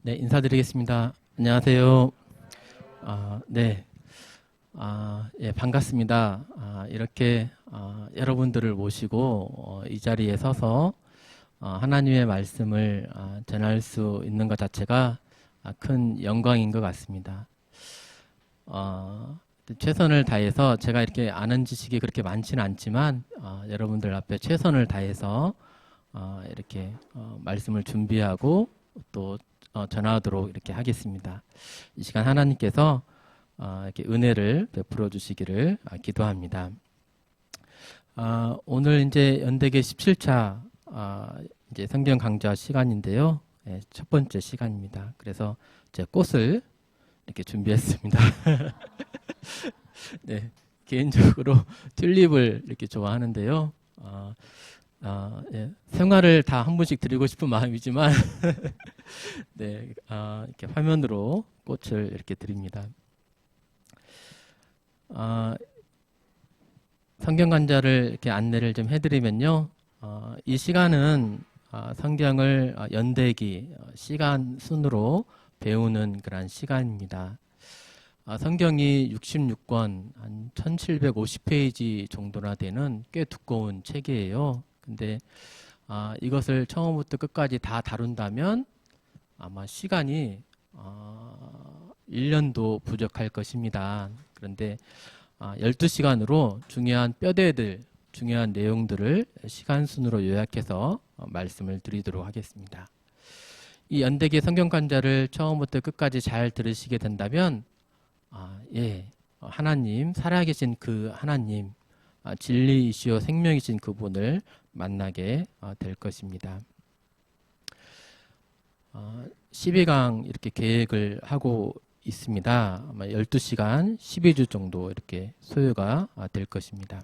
네, 인사드리겠습니다. 안녕하세요. 네. 예, 반갑습니다. 이렇게 여러분들을 모시고 이 자리에 서서 하나님의 말씀을 전할 수 있는 것 자체가 큰 영광인 것 같습니다. 최선을 다해서 제가 이렇게 아는 지식이 그렇게 많지는 않지만 여러분들 앞에 최선을 다해서 이렇게 말씀을 준비하고 또 전하도록 이렇게 하겠습니다. 이 시간 하나님께서 이렇게 은혜를 베풀어 주시기를 기도합니다. 오늘 이제 연대계 17차 이제 성경 강좌 시간인데요. 네, 첫 번째 시간입니다. 그래서 제 꽃을 이렇게 준비했습니다. 네, 개인적으로 튤립을 이렇게 좋아하는데요. 예, 생화를 다 한 분씩 드리고 싶은 마음이지만 네, 이렇게 화면으로 꽃을 이렇게 드립니다. 성경 강좌를 이렇게 안내를 좀 해드리면요. 이 시간은 성경을 연대기 시간 순으로 배우는 그런 시간입니다. 성경이 66권, 한 1750페이지 정도나 되는 꽤 두꺼운 책이에요. 근데 이것을 처음부터 끝까지 다 다룬다면 아마 시간이 1년도 부족할 것입니다. 그런데 12시간으로 중요한 뼈대들, 중요한 내용들을 시간 순으로 요약해서 말씀을 드리도록 하겠습니다. 이 연대기 성경 강좌를 처음부터 끝까지 잘 들으시게 된다면 예, 하나님, 살아계신 그 하나님, 진리이시오 생명이신 그분을 만나게 될 것입니다. 12강 이렇게 계획을 하고 있습니다. 아마 12시간, 12주 정도 이렇게 소요가 될 것입니다.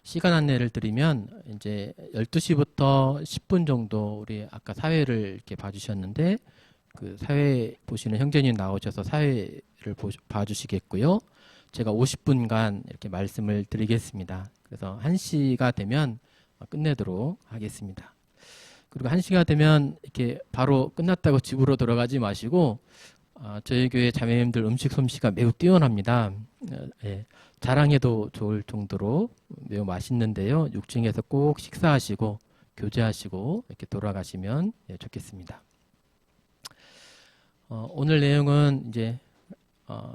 시간 안내를 드리면 이제 12시부터 10분 정도 우리 아까 사회를 이렇게 봐주셨는데 그 사회 보시는 형제님 나오셔서 사회를 봐주시겠고요. 제가 50분간 이렇게 말씀을 드리겠습니다. 그래서 1시가 되면 끝내도록 하겠습니다. 그리고 1시가 되면 이렇게 바로 끝났다고 집으로 돌아가지 마시고 저희 교회 자매님들 음식 솜씨가 매우 뛰어납니다. 예, 자랑해도 좋을 정도로 매우 맛있는데요. 6층에서 꼭 식사하시고 교제하시고 이렇게 돌아가시면 좋겠습니다. 오늘 내용은 이제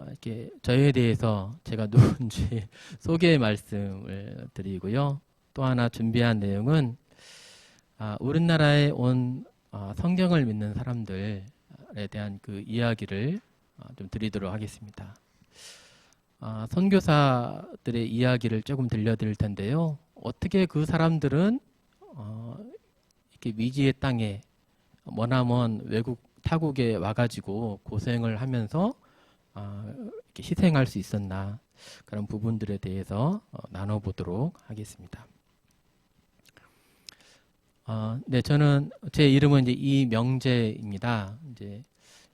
이렇게 저에 대해서 제가 누군지 소개 말씀을 드리고요. 또 하나 준비한 내용은 우리나라에 온 성경을 믿는 사람들에 대한 그 이야기를 좀 드리도록 하겠습니다. 선교사들의 이야기를 조금 들려드릴 텐데요. 어떻게 그 사람들은 이렇게 미지의 땅에 머나먼 외국 타국에 와가지고 고생을 하면서 이렇게 희생할 수 있었나 그런 부분들에 대해서 나눠보도록 하겠습니다. 네, 저는 제 이름은 이제 이명재입니다. 이제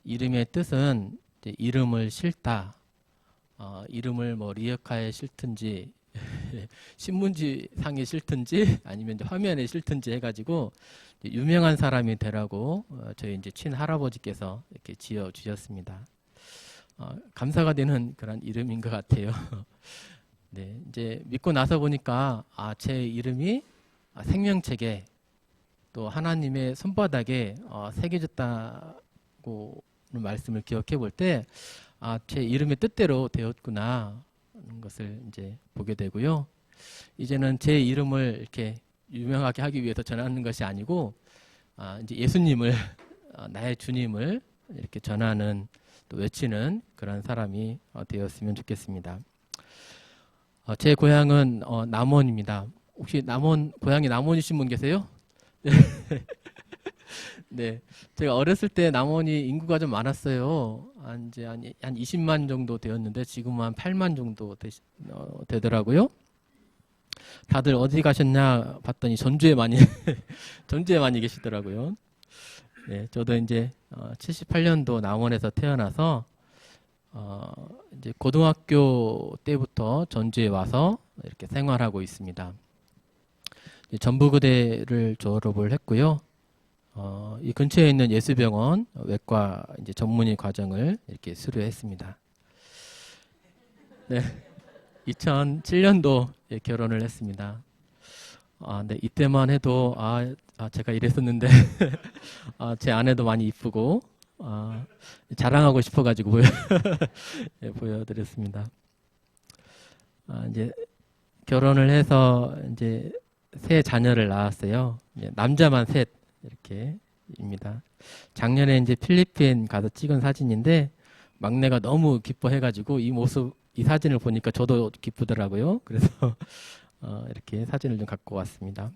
이름의 뜻은 이제 이름을 싣다, 이름을 뭐 리어카에 싣든지 신문지 상에 싣든지 아니면 이제 화면에 싣든지 해가지고 유명한 사람이 되라고 저희 이제 친할아버지께서 이렇게 지어 주셨습니다. 감사가 되는 그런 이름인 것 같아요. 네, 이제 믿고 나서 보니까 제 이름이 생명책에 또 하나님의 손바닥에 새겨졌다고 말씀을 기억해 볼 때, 제 이름의 뜻대로 되었구나 하는 것을 이제 보게 되고요. 이제는 제 이름을 이렇게 유명하게 하기 위해서 전하는 것이 아니고, 이제 예수님을 나의 주님을 이렇게 전하는 또 외치는 그런 사람이 되었으면 좋겠습니다. 제 고향은 남원입니다. 혹시 고향이 남원이신 분 계세요? 네, 제가 어렸을 때 남원이 인구가 좀 많았어요. 이제 한 20만 정도 되었는데 지금은 한 8만 정도 되더라고요. 다들 어디 가셨냐 봤더니 전주에 많이 전주에 많이 계시더라고요. 네, 저도 이제 78년도 남원에서 태어나서 이제 고등학교 때부터 전주에 와서 이렇게 생활하고 있습니다. 전북의대를 졸업을 했고요. 이 근처에 있는 예수병원 외과 이제 전문의 과정을 이렇게 수료했습니다. 네, 2007년도에 결혼을 했습니다. 네, 이때만 해도 제가 이랬었는데 제 아내도 많이 이쁘고 자랑하고 싶어가지고 네, 보여드렸습니다. 이제 결혼을 해서 이제 세 자녀를 낳았어요. 이제 남자만 셋 이렇게입니다. 작년에 이제 필리핀 가서 찍은 사진인데 막내가 너무 기뻐해가지고 이 모습, 이 사진을 보니까 저도 기쁘더라고요. 그래서 이렇게 사진을 좀 갖고 왔습니다.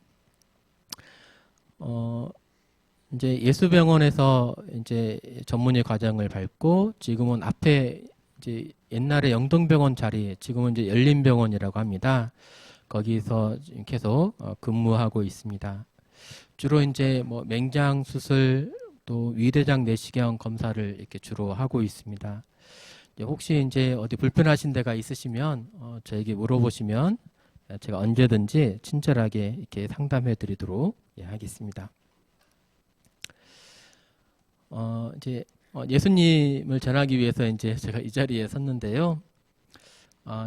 이제 예수병원에서 이제 전문의 과정을 밟고 지금은 앞에 이제 옛날에 영동병원 자리에 지금은 이제 열린병원이라고 합니다. 거기서 계속 근무하고 있습니다. 주로 이제 뭐 맹장 수술 또 위대장 내시경 검사를 이렇게 주로 하고 있습니다. 혹시 이제 어디 불편하신 데가 있으시면 저에게 물어보시면 제가 언제든지 친절하게 이렇게 상담해 드리도록 하겠습니다. 이제 예수님을 전하기 위해서 이제 제가 이 자리에 섰는데요.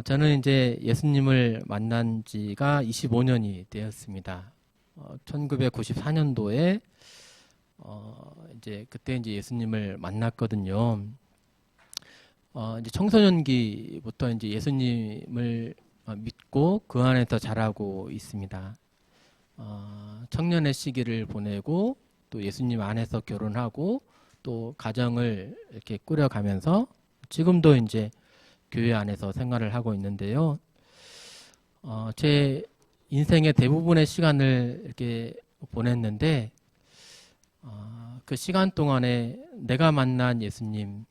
저는 이제 예수님을 만난 지가 25년이 되었습니다. 1994년도에 이제 그때 이제 예수님을 만났거든요. 이제 청소년기부터 이제 예수님을 믿고 그 안에서 자라고 있습니다. 청년의 시기를 보내고 또 예수님 안에서 결혼하고 또 가정을 이렇게 꾸려가면서 지금도 이제 교회 안에서 생활을 하고 있는데요. 제 인생의 대부분의 시간을 이렇게 보냈는데 그 시간 동안에 내가 만난 예수님,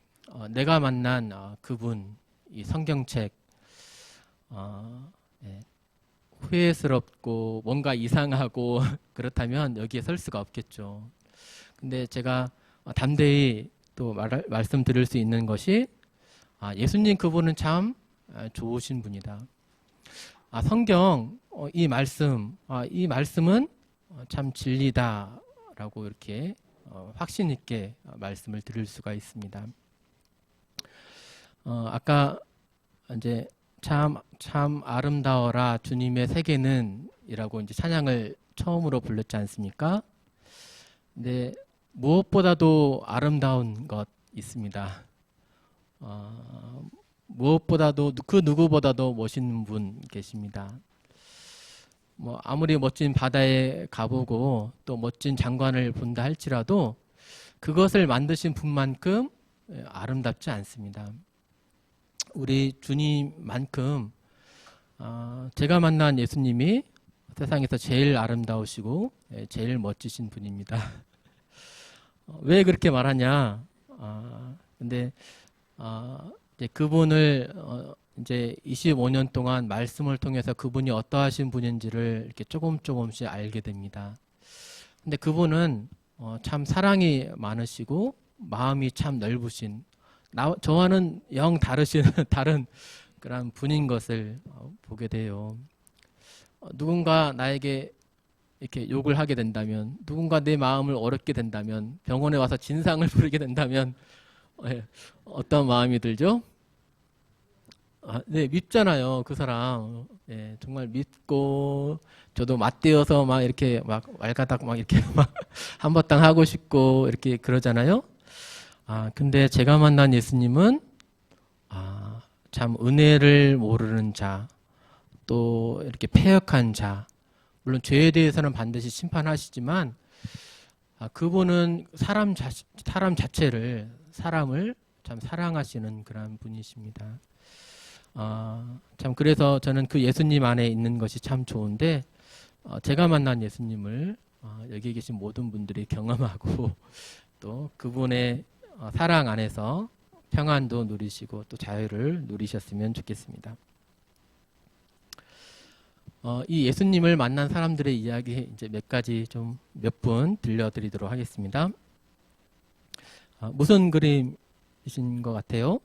내가 만난 그분, 이 성경책, 후회스럽고 뭔가 이상하고 그렇다면 여기에 설 수가 없겠죠. 근데 제가 담대히 또 말씀드릴 수 있는 것이 예수님 그분은 참 좋으신 분이다. 성경 이 말씀은 참 진리다라고 이렇게 확신 있게 말씀을 드릴 수가 있습니다. 아까 이제 참 아름다워라 주님의 세계는이라고 이제 찬양을 처음으로 불렀지 않습니까? 근데 무엇보다도 아름다운 것 있습니다. 무엇보다도 그 누구보다도 멋있는 분 계십니다. 뭐 아무리 멋진 바다에 가보고 또 멋진 장관을 본다 할지라도 그것을 만드신 분만큼 아름답지 않습니다. 우리 주님만큼 제가 만난 예수님이 세상에서 제일 아름다우시고 제일 멋지신 분입니다. 왜 그렇게 말하냐? 근데 이제 그분을 이제 25년 동안 말씀을 통해서 그분이 어떠하신 분인지를 이렇게 조금씩 알게 됩니다. 근데 그분은 참 사랑이 많으시고 마음이 참 넓으신 저와는 영 다르신 다른 그런 분인 것을 보게 돼요. 누군가 나에게 이렇게 욕을 하게 된다면, 누군가 내 마음을 어렵게 된다면, 병원에 와서 진상을 부리게 된다면 어떤 마음이 들죠? 네, 밉잖아요, 그 사람. 정말 밉고, 저도 맞대어서 막 이렇게 막 왈가닥 막 이렇게 막 한바탕 하고 싶고 이렇게 그러잖아요. 근데 제가 만난 예수님은 참 은혜를 모르는 자, 또 이렇게 패역한 자, 물론 죄에 대해서는 반드시 심판하시지만 그분은 사람 자체를 사람을 참 사랑하시는 그런 분이십니다. 참 그래서 저는 그 예수님 안에 있는 것이 참 좋은데 제가 만난 예수님을 여기 계신 모든 분들이 경험하고 또 그분의 사랑 안에서 평안도 누리시고 또 자유를 누리셨으면 좋겠습니다. 이 예수님을 만난 사람들의 이야기 이제 몇 가지 좀 몇 분 들려드리도록 하겠습니다. 무슨 그림이신 것 같아요?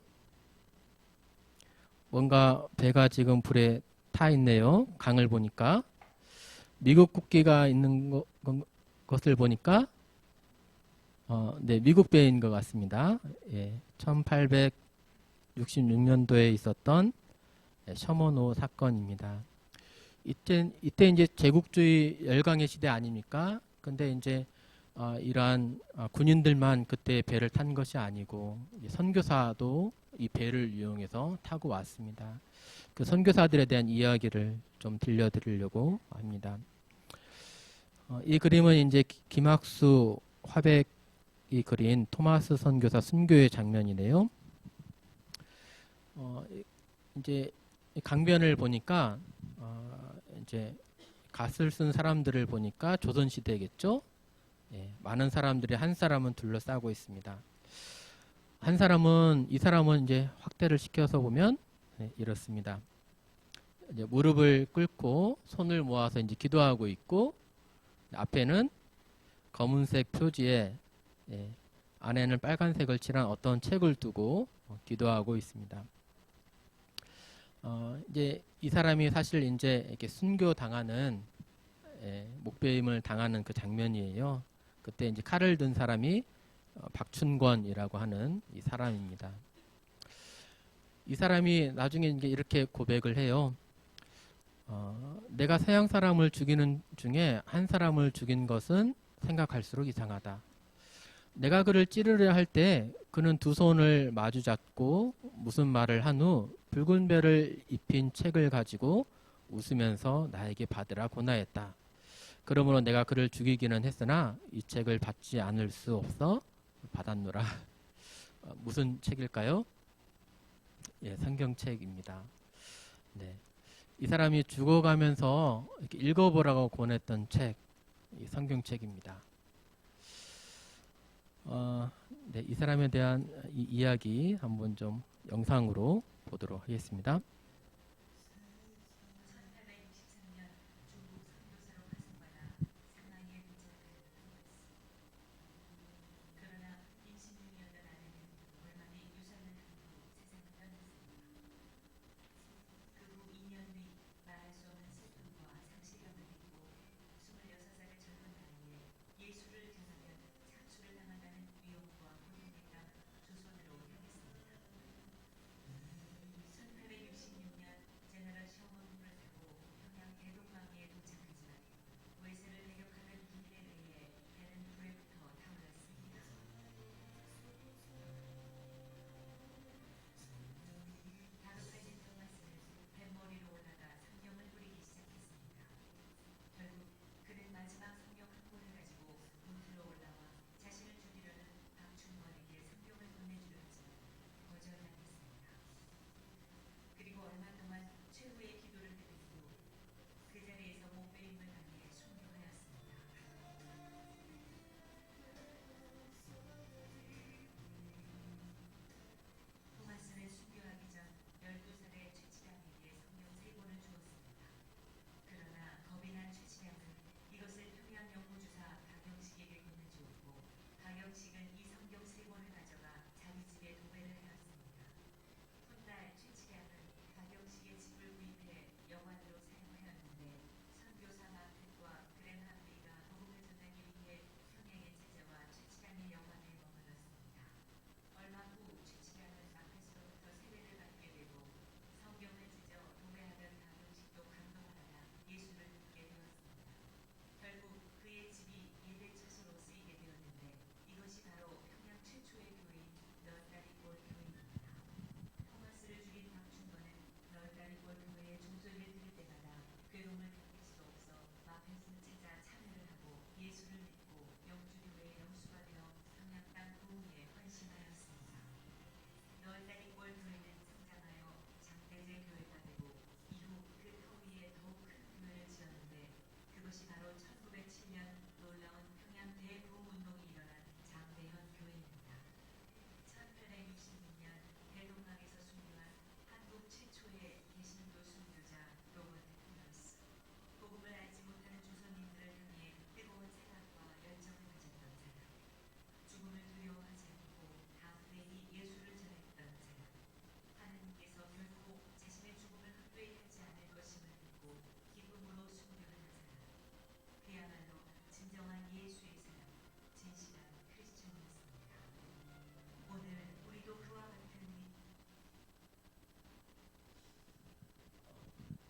뭔가 배가 지금 불에 타 있네요. 강을 보니까 미국 국기가 있는 것을 보니까 네, 미국 배인 것 같습니다. 예, 1866년도에 있었던 셔먼호 사건입니다. 이때 이제 제국주의 열강의 시대 아닙니까? 근데 이제 이러한 군인들만 그때 배를 탄 것이 아니고 이제 선교사도 이 배를 이용해서 타고 왔습니다. 그 선교사들에 대한 이야기를 좀 들려드리려고 합니다. 이 그림은 이제 김학수 화백이 그린 토마스 선교사 순교의 장면이네요. 이제 강변을 보니까 이제 갓을 쓴 사람들을 보니까 조선 시대겠죠. 예, 많은 사람들이 한 사람은 둘러싸고 있습니다. 이 사람은 이제 확대를 시켜서 보면 이렇습니다. 이제 무릎을 꿇고 손을 모아서 이제 기도하고 있고 앞에는 검은색 표지에 안에는 빨간색을 칠한 어떤 책을 두고 기도하고 있습니다. 이제 이 사람이 사실 이제 이렇게 순교 당하는 목배임을 당하는 그 장면이에요. 그때 이제 칼을 든 사람이 박춘권이라고 하는 이 사람입니다. 이 사람이 나중에 이제 이렇게 고백을 해요. 내가 서양 사람을 죽이는 중에 한 사람을 죽인 것은 생각할수록 이상하다. 내가 그를 찌르려 할 때 그는 두 손을 마주 잡고 무슨 말을 한 후 붉은 별을 입힌 책을 가지고 웃으면서 나에게 받으라 고나했다. 그러므로 내가 그를 죽이기는 했으나 이 책을 받지 않을 수 없어 받았노라. 무슨 책일까요? 예, 성경책입니다. 네. 이 사람이 죽어가면서 이렇게 읽어보라고 권했던 책, 이 성경책입니다. 네, 이 사람에 대한 이 이야기 한번 좀 영상으로 보도록 하겠습니다.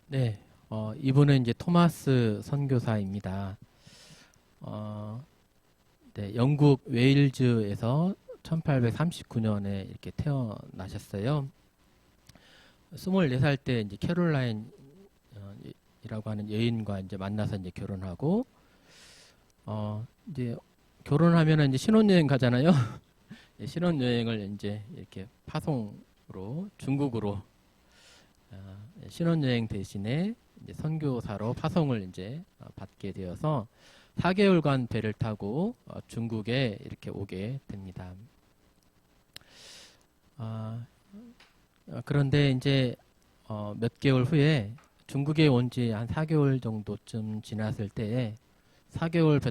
네, 이분은 이제 토마스 선교사입니다. 어, 네, 영국 웨일즈에서 1839년에 이렇게 태어나셨어요. 24살 때 이제 캐롤라인 이라고 하는 여인과 이제 만나서 이제 결혼하고, 이제 결혼하면은 이제 신혼여행 가잖아요. 예, 신혼여행을 이제 이렇게 파송으로 중국으로 신혼여행 대신에 이제 선교사로 파송을 이제 받게 되어서 4개월간 배를 타고 중국에 이렇게 오게 됩니다. 그런데 이제 몇 개월 후에 중국에 온 지 한 4개월 정도쯤 지났을 때에 4개월 배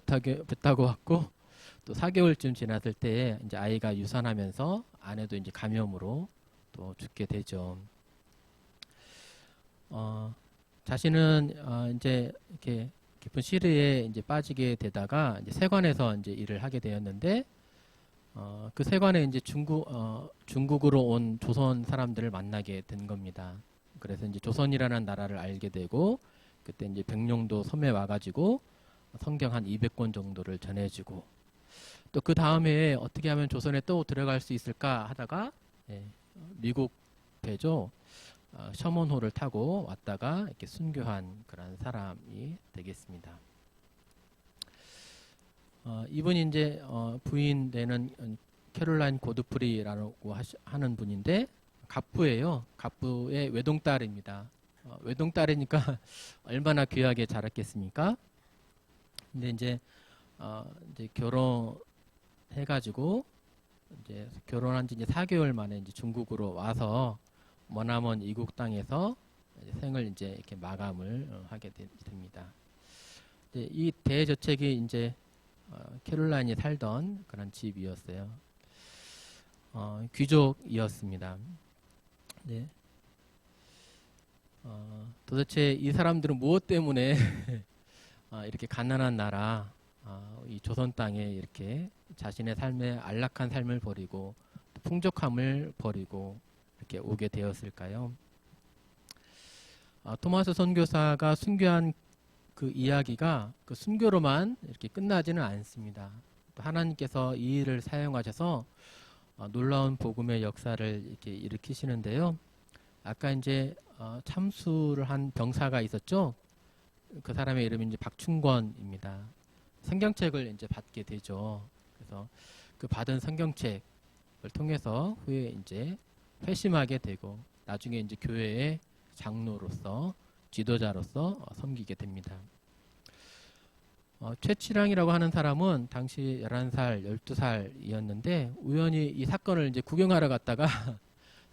타고 왔고 또 4개월쯤 지났을 때에 이제 아이가 유산하면서 아내도 이제 감염으로 또 죽게 되죠. 자신은 이제 이렇게 깊은 시리에 이제 빠지게 되다가 이제 세관에서 이제 일을 하게 되었는데 그 세관에 이제 중국으로 온 조선 사람들을 만나게 된 겁니다. 그래서 이제 조선이라는 나라를 알게 되고 그때 이제 백령도 섬에 와가지고 성경 한 200권 정도를 전해주고 또 그 다음에 어떻게 하면 조선에 또 들어갈 수 있을까 하다가 미국 배죠. 셔먼호를 타고 왔다가 이렇게 순교한 그런 사람이 되겠습니다. 이분이 이제 부인 되는 캐롤라인 고드프리라고 하는 분인데 갑부예요. 갑부의 외동딸입니다. 외동딸이니까 얼마나 귀하게 자랐겠습니까? 근데 이제 결혼해가지고 이제 결혼한 지 이제 4개월 만에 이제 중국으로 와서 머나먼 이국 땅에서 이제 생을 이제 이렇게 마감을 하게 됩니다. 이 대저택이 이제 캐롤라인이 살던 그런 집이었어요. 귀족이었습니다. 네. 도대체 이 사람들은 무엇 때문에 이렇게 가난한 나라, 이 조선 땅에 이렇게 자신의 삶의 안락한 삶을 버리고 풍족함을 버리고 이렇게 오게 되었을까요? 토마스 선교사가 순교한 그 이야기가 그 순교로만 이렇게 끝나지는 않습니다. 또 하나님께서 이 일을 사용하셔서 놀라운 복음의 역사를 이렇게 일으키시는데요. 아까 이제 참수를 한 병사가 있었죠. 그 사람의 이름이 이제 박충권입니다. 성경책을 이제 받게 되죠. 그래서 그 받은 성경책을 통해서 후에 이제 회심하게 되고 나중에 이제 교회의 장로로서 지도자로서 섬기게 됩니다. 최치량이라고 하는 사람은 당시 11살, 12살이었는데 우연히 이 사건을 이제 구경하러 갔다가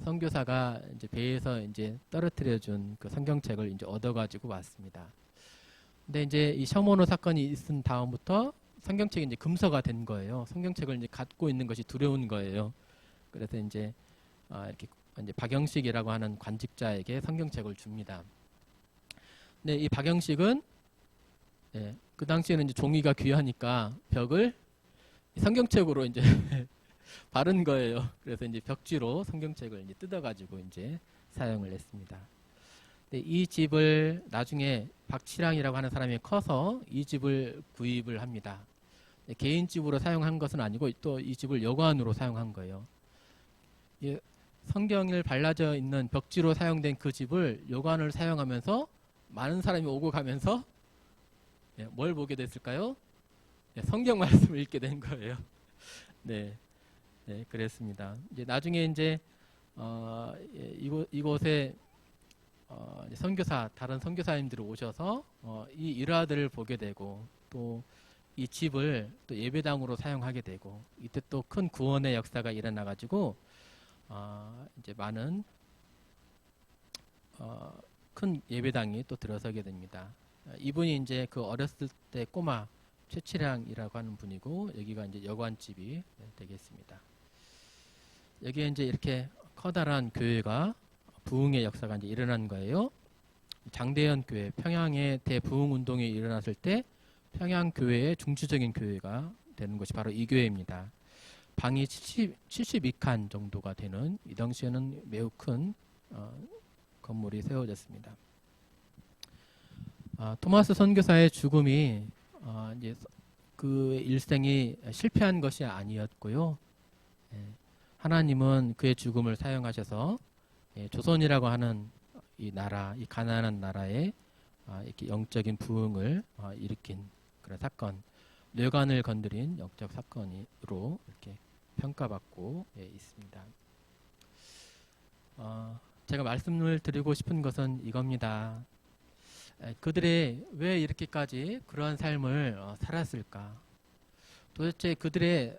선교사가 이제 배에서 이제 떨어뜨려 준 그 성경책을 이제 얻어가지고 왔습니다. 근데 이제 이 셔먼호 사건이 있은 다음부터 성경책이 이제 금서가 된 거예요. 성경책을 이제 갖고 있는 것이 두려운 거예요. 그래서 이제 이렇게 이제 박영식이라고 하는 관직자에게 성경책을 줍니다. 근데 이 박영식은 그 당시에는 이제 종이가 귀하니까 벽을 성경책으로 이제 바른 거예요. 그래서 이제 벽지로 성경책을 이제 뜯어가지고 이제 사용을 했습니다. 근데 이 집을 나중에 박치랑이라고 하는 사람이 커서 이 집을 구입을 합니다. 개인 집으로 사용한 것은 아니고 또 이 집을 여관으로 사용한 거예요. 성경을 발라져 있는 벽지로 사용된 그 집을 여관을 사용하면서 많은 사람이 오고 가면서 뭘 보게 됐을까요? 성경 말씀을 읽게 된 거예요. 네, 그랬습니다. 이제 나중에 이제 이곳에 선교사 다른 선교사님들이 오셔서 이 일화들을 보게 되고 또 이 집을 또 예배당으로 사용하게 되고 이때 또 큰 구원의 역사가 일어나 가지고 이제 많은 큰 예배당이 또 들어서게 됩니다. 이분이 이제 그 어렸을 때 꼬마 최치량이라고 하는 분이고 여기가 이제 여관집이 되겠습니다. 여기에 이제 이렇게 커다란 교회가 부흥의 역사가 이제 일어난 거예요. 장대현 교회, 평양의 대부흥 운동이 일어났을 때 평양 교회의 중추적인 교회가 되는 것이 바로 이 교회입니다. 방이 72칸 정도가 되는 이 당시에는 매우 큰 건물이 세워졌습니다. 토마스 선교사의 죽음이 이제 그 일생이 실패한 것이 아니었고요. 예, 하나님은 그의 죽음을 사용하셔서 조선이라고 하는 이 나라, 이 가난한 나라에 이렇게 영적인 부흥을 일으킨 그런 사건, 뇌관을 건드린 영적 사건으로 이렇게 평가받고 있습니다. 제가 말씀을 드리고 싶은 것은 이겁니다. 그들이 왜 이렇게까지 그러한 삶을 살았을까? 도대체 그들의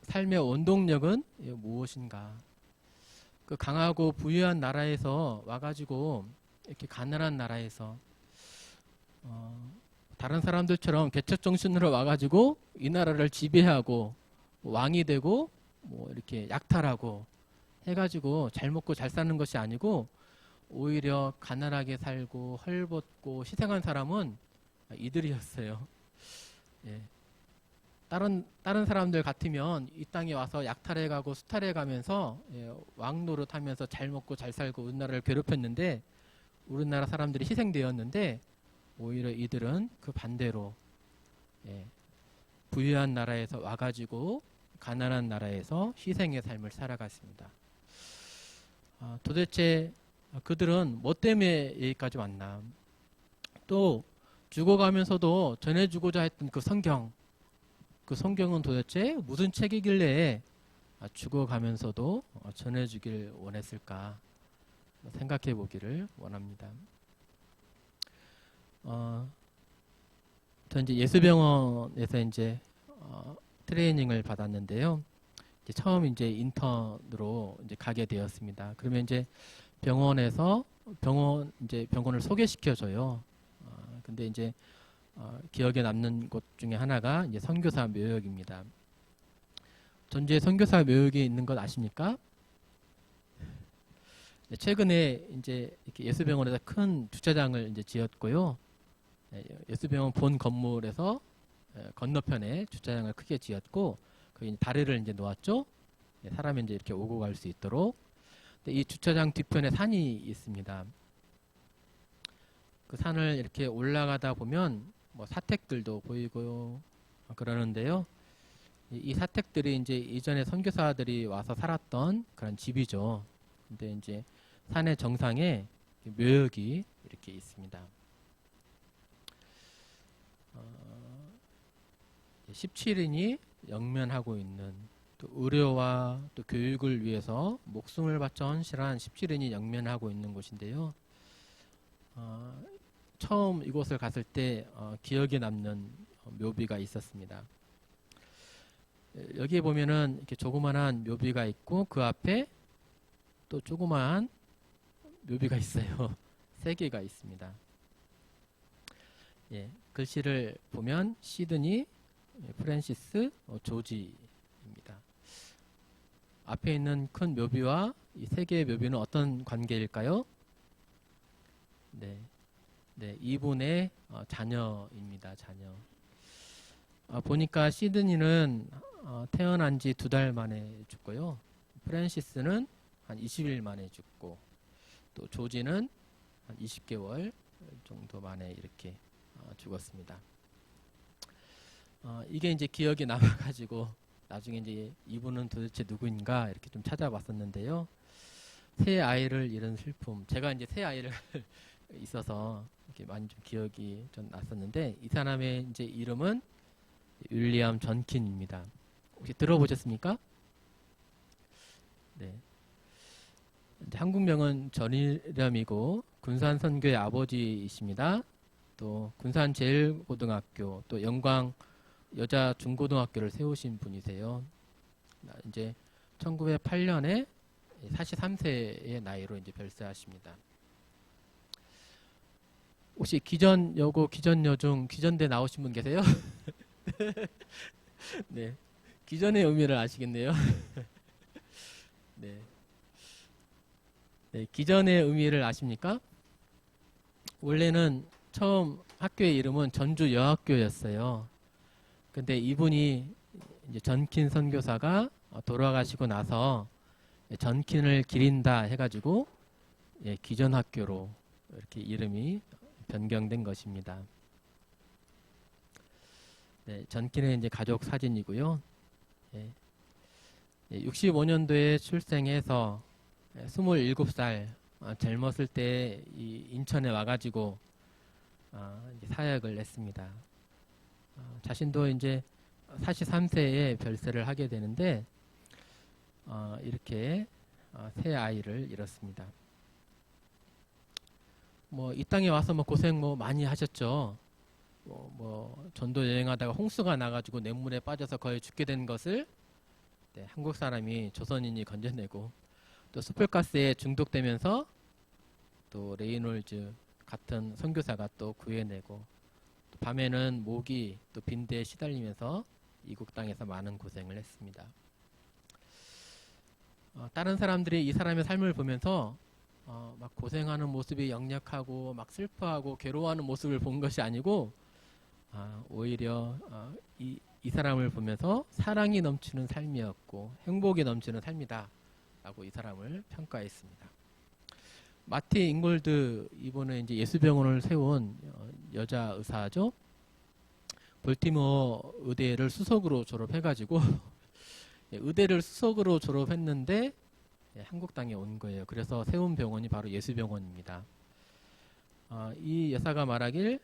삶의 원동력은 무엇인가? 그 강하고 부유한 나라에서 와가지고 이렇게 가난한 나라에서 다른 사람들처럼 개척 정신으로 와가지고 이 나라를 지배하고 왕이 되고 뭐 이렇게 약탈하고 해가지고 잘 먹고 잘 사는 것이 아니고 오히려 가난하게 살고 헐벗고 희생한 사람은 이들이었어요. 예. 다른 사람들 같으면 이 땅에 와서 약탈해가고 수탈해가면서 왕 노릇하면서 잘 먹고 잘 살고 우리나라를 괴롭혔는데 우리나라 사람들이 희생되었는데 오히려 이들은 그 반대로 부유한 나라에서 와가지고 가난한 나라에서 희생의 삶을 살아갔습니다. 도대체 그들은 뭐 때문에 여기까지 왔나? 또 죽어가면서도 전해주고자 했던 그 성경은 도대체 무슨 책이길래 죽어가면서도 전해주길 원했을까 생각해 보기를 원합니다. 저 이제 예수병원에서 이제 트레이닝을 받았는데요. 이제 처음 이제 인턴으로 이제 가게 되었습니다. 그러면 이제 병원을 소개시켜줘요. 근데 이제 기억에 남는 곳 중에 하나가 이제 선교사 묘역입니다. 전주에 선교사 묘역이 있는 것 아십니까? 최근에 이제 이렇게 예수병원에서 큰 주차장을 이제 지었고요. 예수병원 본 건물에서 건너편에 주차장을 크게 지었고 거기 다리를 이제 놓았죠. 사람이 이제 이렇게 오고 갈 수 있도록. 근데 이 주차장 뒤편에 산이 있습니다. 그 산을 이렇게 올라가다 보면 뭐 사택들도 보이고 그러는데요. 이 사택들이 이제 이전에 선교사들이 와서 살았던 그런 집이죠. 근데 이제 산의 정상에 묘역이 이렇게 있습니다. 17인이 영면하고 있는 또 의료와 또 교육을 위해서 목숨을 바쳐 헌신한 17인이 영면하고 있는 곳인데요. 처음 이곳을 갔을 때 기억에 남는 묘비가 있었습니다. 여기에 보면은 이렇게 조그만한 묘비가 있고 그 앞에 또 조그마한 묘비가 있어요. 3개가 있습니다. 글씨를 보면 시드니, 프랜시스, 조지입니다. 앞에 있는 큰 묘비와 이 3개의 묘비는 어떤 관계일까요? 네, 이분의 자녀입니다. 자녀. 보니까 시드니는 태어난 지 2달 만에 죽고요. 프랜시스는 한 20일 만에 죽고 또 조지는 한 20개월 정도 만에 이렇게 죽었습니다. 이게 이제 기억에 남아가지고 나중에 이제 이분은 도대체 누구인가 이렇게 좀 찾아봤었는데요. 새 아이를 잃은 슬픔. 제가 이제 새 아이를 있어서 이렇게 많이 좀 기억이 좀 났었는데 이 사람의 이제 이름은 윌리엄 전킨입니다. 혹시 들어보셨습니까? 네. 이제 한국명은 전일렴이고 군산 선교의 아버지이십니다. 또 군산 제일고등학교 또 영광 여자 중고등학교를 세우신 분이세요. 이제 1908년에 43세의 나이로 이제 별세하십니다. 혹시 기전여고, 기전여중, 기전대 나오신 분 계세요? 네, 기전의 의미를 아시겠네요. 네, 기전의 의미를 아십니까? 원래는 처음 학교의 이름은 전주여학교였어요. 근데 이분이 이제 전킨 선교사가 돌아가시고 나서 전킨을 기린다 해가지고 기전학교로 이렇게 이름이 변경된 것입니다. 네, 전기는 이제 가족 사진이고요. 65년도에 출생해서 27살 젊었을 때 이 인천에 와가지고 이제 사역을 했습니다. 자신도 이제 43세에 별세를 하게 되는데 이렇게 새 아이를 잃었습니다. 뭐 이 땅에 와서 뭐 고생 뭐 많이 하셨죠. 뭐 전도 여행하다가 홍수가 나가지고 냇물에 빠져서 거의 죽게 된 것을 한국 사람이 조선인이 건져내고, 또 숯불가스에 중독되면서 또 레이놀즈 같은 선교사가 또 구해내고, 또 밤에는 모기 또 빈대에 시달리면서 이국 땅에서 많은 고생을 했습니다. 다른 사람들이 이 사람의 삶을 보면서 막 고생하는 모습이 역력하고 막 슬퍼하고 괴로워하는 모습을 본 것이 아니고 오히려 이 사람을 보면서 사랑이 넘치는 삶이었고 행복이 넘치는 삶이다 라고 이 사람을 평가했습니다. 마티 잉골드, 이번에 이제 예수병원을 세운 여자 의사죠. 볼티모어 의대를 수석으로 졸업해가지고 의대를 수석으로 졸업했는데 한국 땅에 온 거예요. 그래서 세운 병원이 바로 예수병원입니다. 이 여사가 말하길,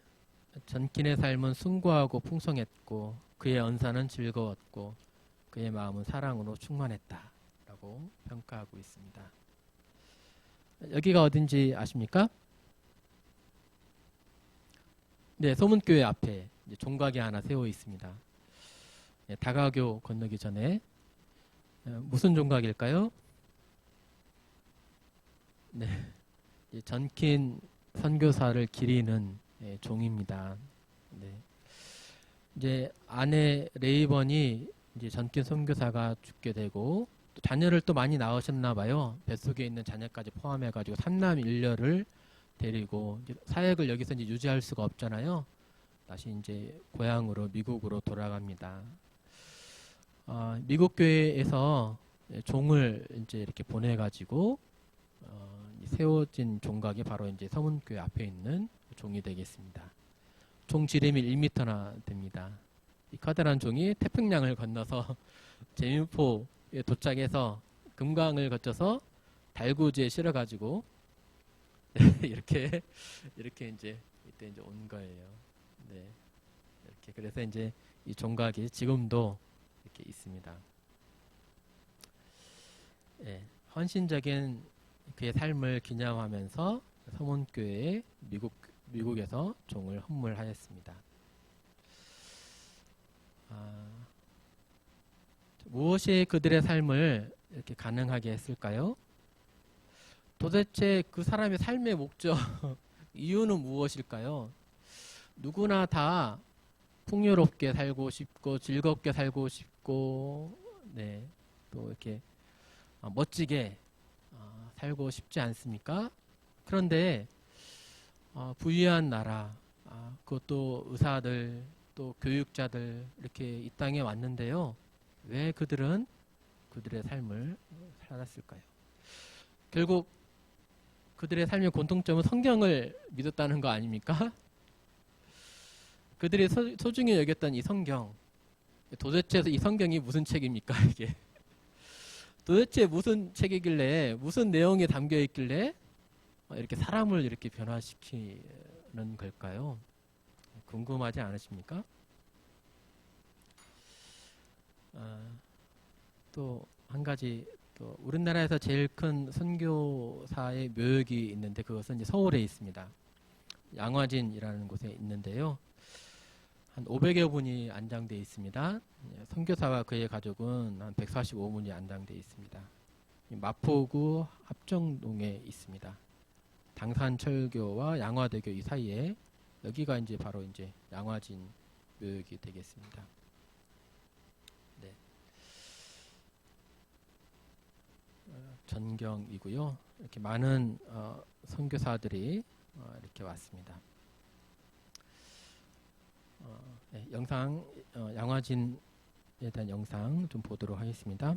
전킨의 삶은 숭고하고 풍성했고 그의 언사는 즐거웠고 그의 마음은 사랑으로 충만했다 라고 평가하고 있습니다. 여기가 어딘지 아십니까? 네, 소문교회 앞에 이제 종각이 하나 세워 있습니다. 다가교 건너기 전에. 무슨 종각일까요? 네, 전킨 선교사를 기리는 종입니다. 네. 이제 아내 레이번이 이제 전킨 선교사가 죽게 되고, 또 자녀를 또 많이 낳으셨나 봐요. 뱃속에 있는 자녀까지 포함해가지고 3남 1녀를 데리고 이제 사역을 여기서 이제 유지할 수가 없잖아요. 다시 이제 고향으로 미국으로 돌아갑니다. 미국 교회에서 종을 이제 이렇게 보내가지고 세워진 종각이 바로 이제 서문교회 앞에 있는 종이 되겠습니다. 종 지름이 1m나 됩니다. 이 커다란 종이 태평양을 건너서 제뮤포에 도착해서 금강을 거쳐서 달구지에 실어가지고 이렇게 이제 이때 이제 온 거예요. 네, 이렇게 그래서 이제 이 종각이 지금도 이렇게 있습니다. 네, 헌신적인 그의 삶을 기념하면서 서문교회에 미국에서 종을 헌물하였습니다. 무엇이 그들의 삶을 이렇게 가능하게 했을까요? 도대체 그 사람의 삶의 목적, 이유는 무엇일까요? 누구나 다 풍요롭게 살고 싶고 즐겁게 살고 싶고, 네, 또 이렇게 멋지게 살고 싶지 않습니까? 그런데 부유한 나라, 그것도 의사들, 또 교육자들 이렇게 이 땅에 왔는데요. 왜 그들은 그들의 삶을 살았을까요? 결국 그들의 삶의 공통점은 성경을 믿었다는 거 아닙니까? 그들이 소중히 여겼던 이 성경, 도대체 이 성경이 무슨 책입니까? 이게 도대체 무슨 책이길래, 무슨 내용이 담겨 있길래 이렇게 사람을 이렇게 변화시키는 걸까요? 궁금하지 않으십니까? 또 한 가지, 또 우리나라에서 제일 큰 선교사의 묘역이 있는데 그것은 이제 서울에 있습니다. 양화진이라는 곳에 있는데요. 한 500여 분이 안장되어 있습니다. 선교사와 그의 가족은 한 145분이 안장되어 있습니다. 마포구 합정동에 있습니다. 당산철교와 양화대교 이 사이에, 여기가 이제 바로 이제 양화진 묘역이 되겠습니다. 네. 전경이고요. 이렇게 많은 선교사들이 이렇게 왔습니다. 네, 영상, 양화진에 대한 영상 좀 보도록 하겠습니다.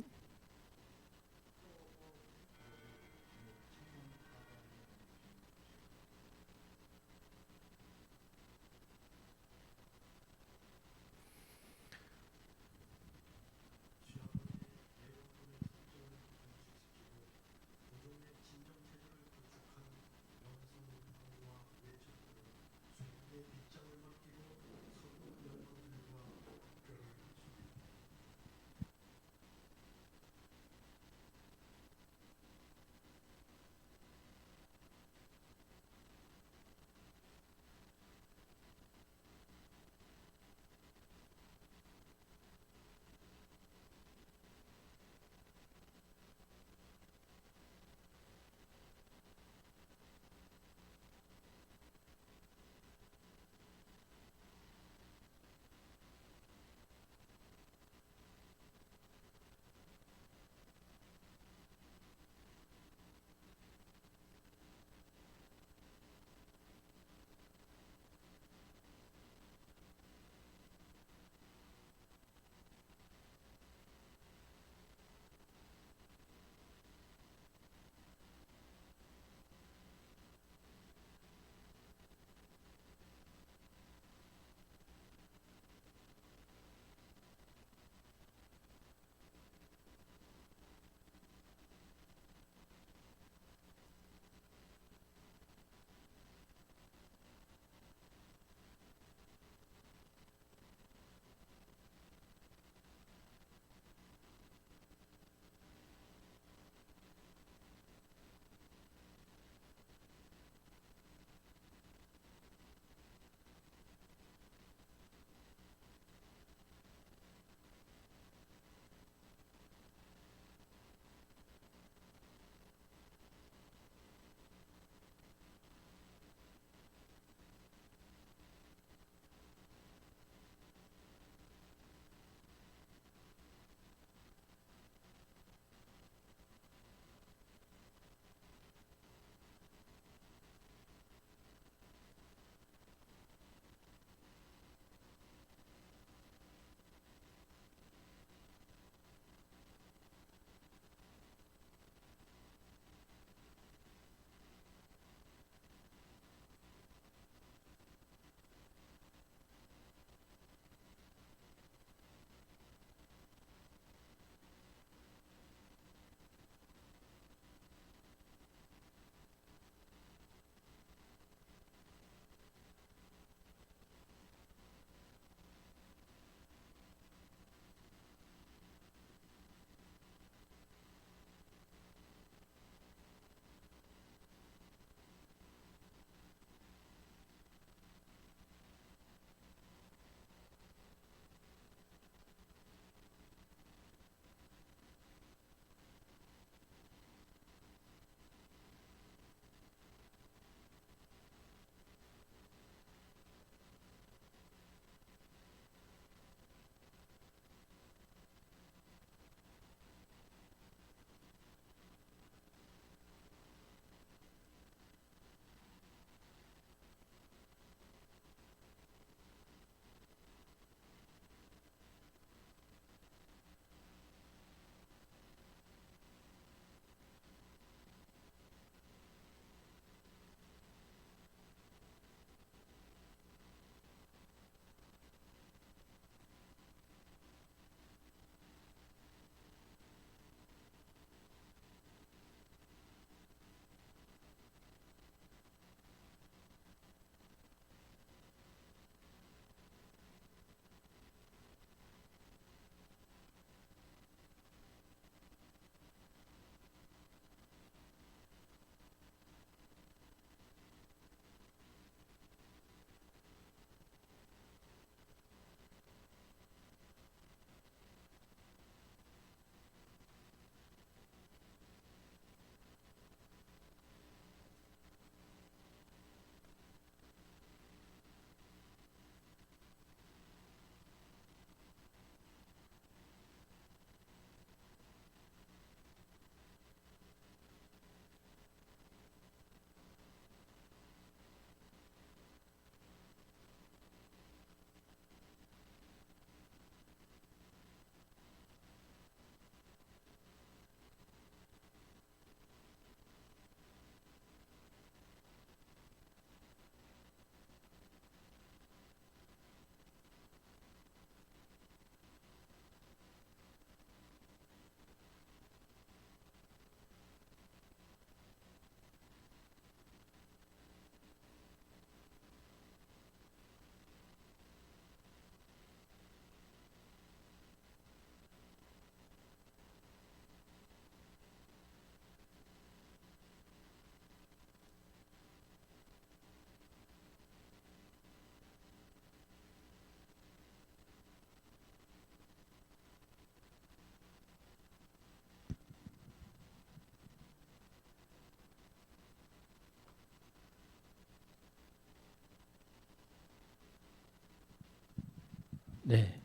네.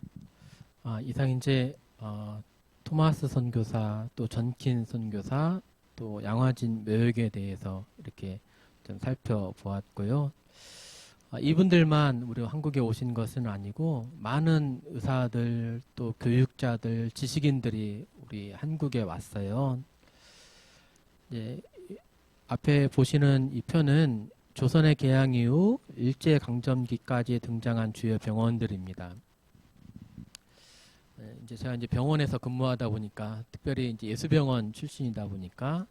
이상 이제 토마스 선교사, 또 전킨 선교사, 또 양화진 묘역에 대해서 이렇게 좀 살펴보았고요. 이분들만 우리 한국에 오신 것은 아니고 많은 의사들, 또 교육자들, 지식인들이 우리 한국에 왔어요. 예, 앞에 보시는 이 편은 조선의 개항 이후 일제강점기까지 등장한 주요 병원들입니다. 이제 제가 이제 병원에서 근무하다 보니까 특별히 이제 예수병원 출신이다 보니까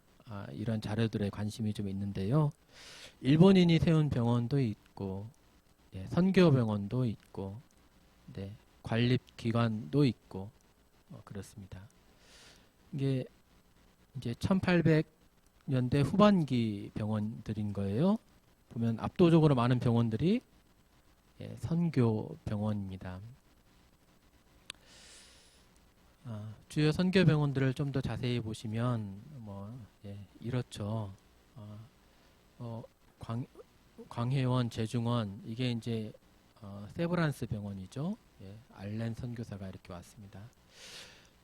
이런 자료들에 관심이 좀 있는데요. 일본인이 세운 병원도 있고, 예, 선교병원도 있고, 네, 관립기관도 있고, 그렇습니다. 이게 이제 1800년대 후반기 병원들인 거예요. 보면 압도적으로 많은 병원들이 선교병원입니다. 주요 선교병원들을 좀 더 자세히 보시면 이렇죠. 광해원, 제중원 이게 이제 세브란스 병원이죠. 예, 알렌 선교사가 이렇게 왔습니다.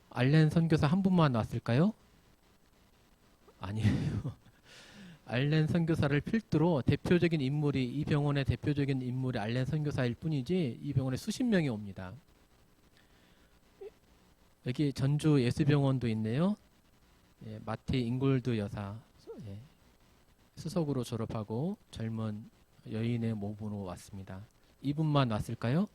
알렌 선교사 한 분만 왔을까요? 아니에요. 알렌 선교사를 필두로 대표적인 인물이 이 병원의 대표적인 인물이 알렌 선교사일 뿐이지 이 병원에 수십 명이 옵니다. 여기 전주 예수병원도 있네요. 예, 마티 잉골드 여사 수석으로 졸업하고 젊은 여인의 몸으로 왔습니다. 이분만 왔을까요?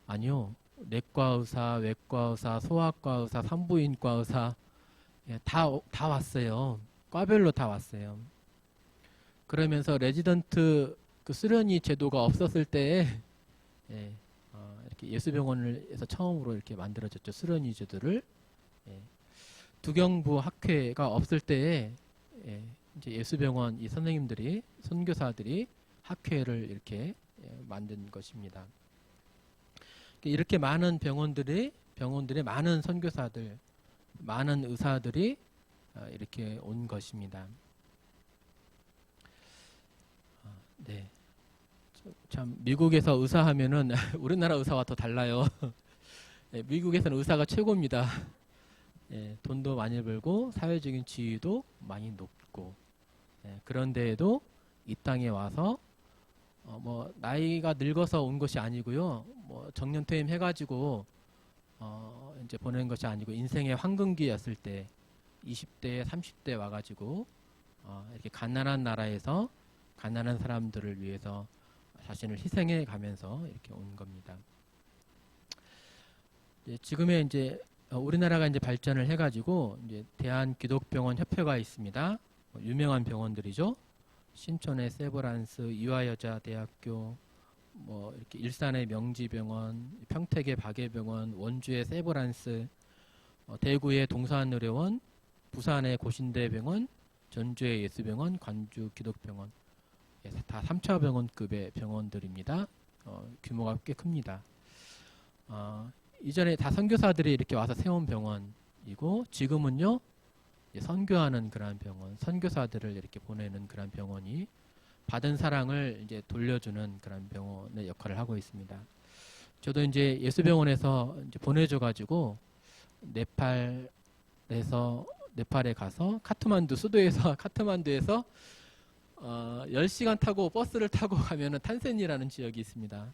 아니요. 내과 의사, 외과 의사, 소아과 의사, 산부인과 의사 다 왔어요. 과별로 다 왔어요. 그러면서 레지던트 그 수련의 제도가 없었을 때에 이렇게 예수병원에서 처음으로 이렇게 만들어졌죠. 수련의 제도를. 두경부 학회가 없을 때에 이제 예수병원 이 선생님들이 선교사들이 학회를 이렇게 만든 것입니다. 이렇게 많은 병원들에 많은 선교사들, 많은 의사들이 이렇게 온 것입니다. 네. 참 미국에서 의사하면은 우리나라 의사와 더 달라요. 미국에서는 의사가 최고입니다. 돈도 많이 벌고 사회적인 지위도 많이 높고 그런데에도 이 땅에 와서 나이가 늙어서 온 것이 아니고요. 정년퇴임 해가지고 이제 보낸 것이 아니고 인생의 황금기였을 때 20대, 30대 와가지고 이렇게 가난한 나라에서 가난한 사람들을 위해서 자신을 희생해 가면서 이렇게 온 겁니다. 지금의 이제 우리나라가 이제 발전을 해가지고 이제 대한기독병원 협회가 있습니다. 유명한 병원들이죠. 신촌의 세브란스, 이화여자대학교, 이렇게 일산의 명지병원, 평택의 박예병원, 원주의 세브란스, 대구의 동산의료원, 부산의 고신대병원, 전주의 예수병원, 관주 기독병원, 다 3차 병원급의 병원들입니다. 규모가 꽤 큽니다. 이전에 다 선교사들이 이렇게 와서 세운 병원이고 지금은요 선교하는 그러한 병원, 선교사들을 이렇게 보내는 그러한 병원이 받은 사랑을 이제 돌려주는 그런 병원의 역할을 하고 있습니다. 저도 이제 예수병원에서 이제 보내줘가지고 네팔에 가서 카트만두 수도에서 카트만두에서 10시간 타고 버스를 타고 가면은 탄센이라는 지역이 있습니다.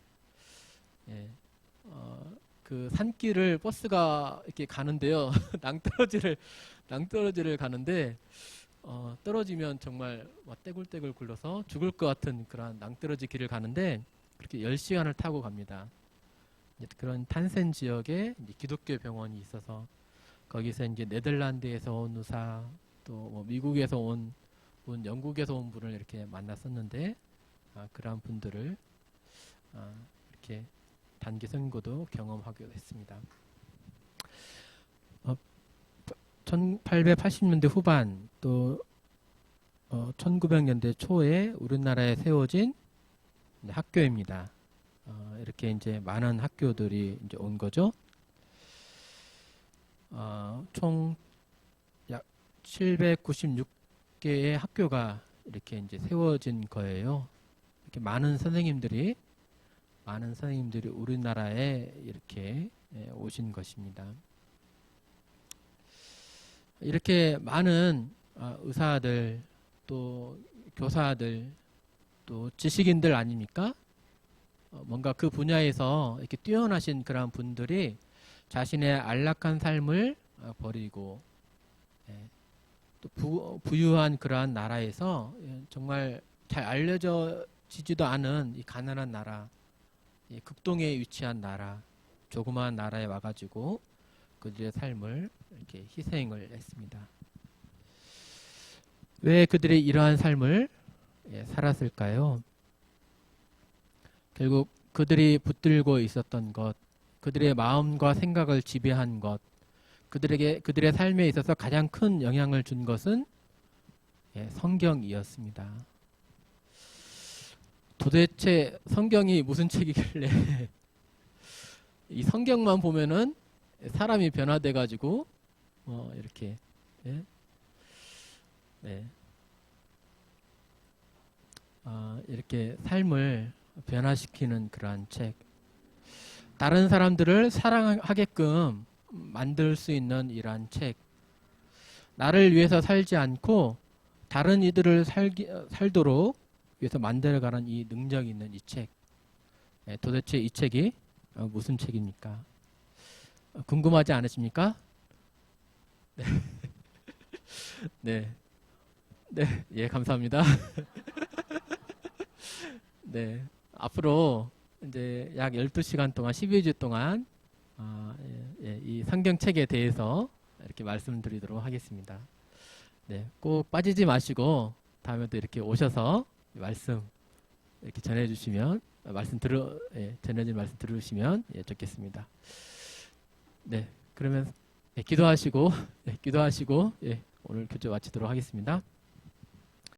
그 산길을 버스가 이렇게 가는데요. 낭떠러지를 가는데 떨어지면 정말 떼굴떼굴 굴러서 죽을 것 같은 그런 낭떠러지 길을 가는데 그렇게 10시간을 타고 갑니다. 그런 탄센 지역에 이제 기독교 병원이 있어서 거기서 이제 네덜란드에서 온 의사 또 미국에서 온 분, 영국에서 온 분을 이렇게 만났었는데 그러한 분들을 이렇게 단기 선교도 경험하기도 했습니다. 1880년대 후반 또 1900년대 초에 우리나라에 세워진 학교입니다. 이렇게 이제 많은 학교들이 이제 온 거죠. 총 약 796개의 학교가 이렇게 이제 세워진 거예요. 이렇게 많은 선생님들이 많은 선생님들이 우리나라에 이렇게 오신 것입니다. 이렇게 많은 의사들, 또 교사들, 또 지식인들 아닙니까? 뭔가 그 분야에서 이렇게 뛰어나신 그런 분들이 자신의 안락한 삶을 버리고 또 부유한 그러한 나라에서 정말 잘 알려지지도 않은 이 가난한 나라, 이 극동에 위치한 나라, 조그마한 나라에 와가지고 그들의 삶을 이렇게 희생을 했습니다. 왜 그들이 이러한 삶을 살았을까요? 결국 그들이 붙들고 있었던 것, 그들의 마음과 생각을 지배한 것, 그들의 삶에 있어서 가장 큰 영향을 준 것은 성경이었습니다. 도대체 성경이 무슨 책이길래 이 성경만 보면은 사람이 변화돼 가지고 이렇게 이렇게 삶을 변화시키는 그러한 책, 다른 사람들을 사랑하게끔 만들 수 있는 이러한 책, 나를 위해서 살지 않고 다른 이들을 살도록 위해서 만들어가는 이 능력이 있는 이 책, 도대체 이 책이 무슨 책입니까? 궁금하지 않으십니까? 네. 네. 네. 예, 감사합니다. 네. 앞으로 이제 약 12시간 동안, 12주 동안 이 성경책에 대해서 이렇게 말씀드리도록 하겠습니다. 네. 꼭 빠지지 마시고 다음에도 이렇게 오셔서 말씀 이렇게 전해주시면 전해진 말씀 들으시면 좋겠습니다. 네. 그러면 기도하시고 오늘 교제 마치도록 하겠습니다.